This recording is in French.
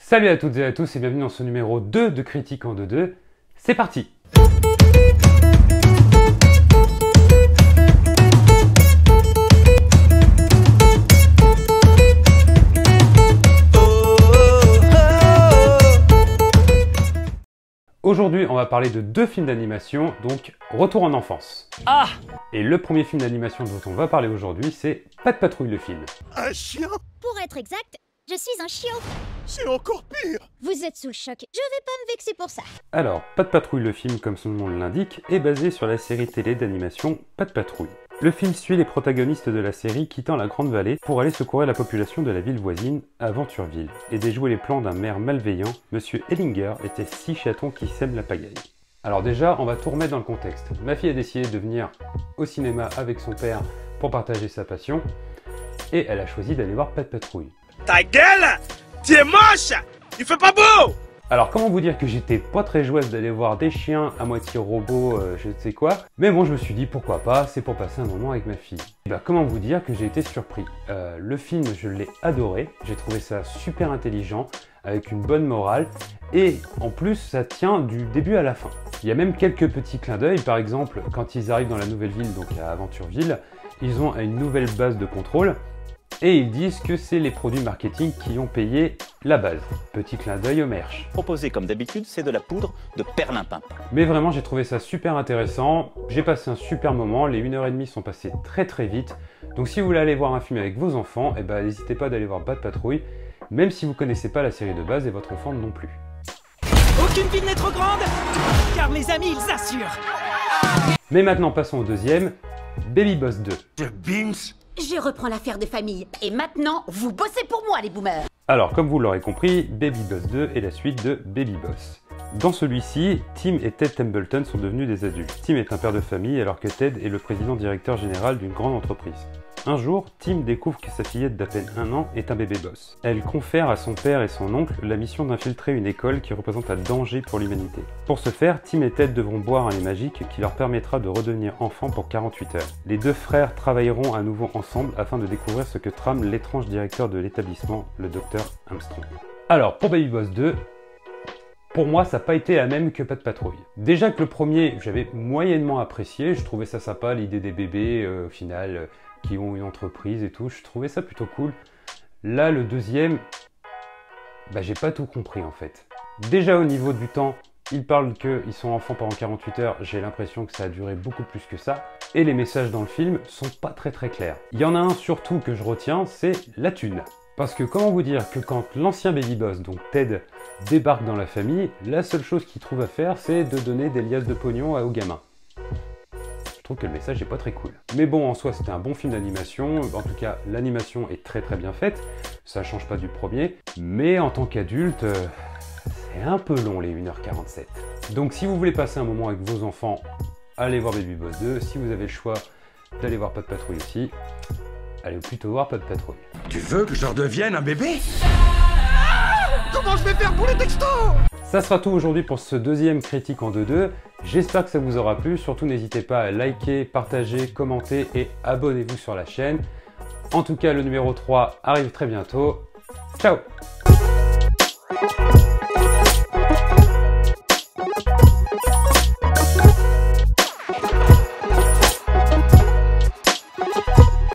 Salut à toutes et à tous et bienvenue dans ce numéro 2 de Critique en 2-2. C'est parti! Aujourd'hui, on va parler de deux films d'animation, donc Retour en enfance. Ah! Et le premier film d'animation dont on va parler aujourd'hui, c'est Pat' Patrouille le film. Un chien? Pour être exact, je suis un chiot. C'est encore pire! Vous êtes sous le choc. Je vais pas me vexer pour ça. Alors, Pat' Patrouille le film, comme son nom l'indique, est basé sur la série télé d'animation Pat' Patrouille. Le film suit les protagonistes de la série quittant la Grande Vallée pour aller secourir la population de la ville voisine, Aventureville, et déjouer les plans d'un maire malveillant, Monsieur Ellinger était 6 chatons qui sèment la pagaille. Alors déjà, on va tout remettre dans le contexte. Ma fille a décidé de venir au cinéma avec son père pour partager sa passion, et elle a choisi d'aller voir Pat' Patrouille. Ta gueule! Tu es moche! Il fait pas beau! Alors comment vous dire que j'étais pas très joyeuse d'aller voir des chiens à moitié robots, je ne sais quoi, mais bon je me suis dit pourquoi pas, c'est pour passer un moment avec ma fille. Et bah comment vous dire que j'ai été surpris. Le film je l'ai adoré, j'ai trouvé ça super intelligent, avec une bonne morale, et en plus ça tient du début à la fin. Il y a même quelques petits clins d'œil, par exemple quand ils arrivent dans la nouvelle ville, donc à Aventureville, ils ont une nouvelle base de contrôle, et ils disent que c'est les produits marketing qui ont payé la base. Petit clin d'œil au merch. Proposé comme d'habitude, c'est de la poudre de perlimpinpin. Mais vraiment, j'ai trouvé ça super intéressant. J'ai passé un super moment. Les 1h30 sont passées très vite. Donc si vous voulez aller voir un film avec vos enfants, eh ben, n'hésitez pas d'aller voir Pat' Patrouille, même si vous ne connaissez pas la série de base et votre enfant non plus. Aucune ville n'est trop grande, car mes amis, ils assurent. Mais maintenant, passons au deuxième, Baby Boss 2. The Beans? Je reprends l'affaire de famille. Et maintenant, vous bossez pour moi, les boomers. Alors, comme vous l'aurez compris, Baby Boss 2 est la suite de Baby Boss. Dans celui-ci, Tim et Ted Templeton sont devenus des adultes. Tim est un père de famille alors que Ted est le président-directeur général d'une grande entreprise. Un jour, Tim découvre que sa fillette d'à peine 1 an est un bébé boss. Elle confère à son père et son oncle la mission d'infiltrer une école qui représente un danger pour l'humanité. Pour ce faire, Tim et Ted devront boire un lait magique qui leur permettra de redevenir enfants pour 48 heures. Les deux frères travailleront à nouveau ensemble afin de découvrir ce que trame l'étrange directeur de l'établissement, le Dr Armstrong. Alors, pour Baby Boss 2, pour moi, ça n'a pas été la même que Pat' Patrouille. Déjà que le premier, j'avais moyennement apprécié, je trouvais ça sympa, l'idée des bébés, au final, qui ont une entreprise et tout, je trouvais ça plutôt cool. Là, le deuxième, j'ai pas tout compris en fait. Déjà au niveau du temps, ils parlent qu'ils sont enfants pendant 48 heures, j'ai l'impression que ça a duré beaucoup plus que ça. Et les messages dans le film sont pas très clairs. Il y en a un surtout que je retiens, c'est la thune. Parce que comment vous dire que quand l'ancien Baby Boss, donc Ted, débarque dans la famille, la seule chose qu'il trouve à faire, c'est de donner des liasses de pognon aux gamins. Je trouve que le message n'est pas très cool. Mais bon, en soi, c'était un bon film d'animation. En tout cas, l'animation est très bien faite. Ça change pas du premier. Mais en tant qu'adulte, c'est un peu long les 1h47. Donc si vous voulez passer un moment avec vos enfants, allez voir Baby Boss 2. Si vous avez le choix d'aller voir Pat' Patrouille aussi, allez plutôt voir Pat' Patrouille. Tu veux que je redevienne un bébé? Comment je vais faire pour les textos? Ça sera tout aujourd'hui pour ce deuxième critique en 2-2. J'espère que ça vous aura plu. Surtout, n'hésitez pas à liker, partager, commenter et abonnez-vous sur la chaîne. En tout cas, le numéro 3 arrive très bientôt. Ciao!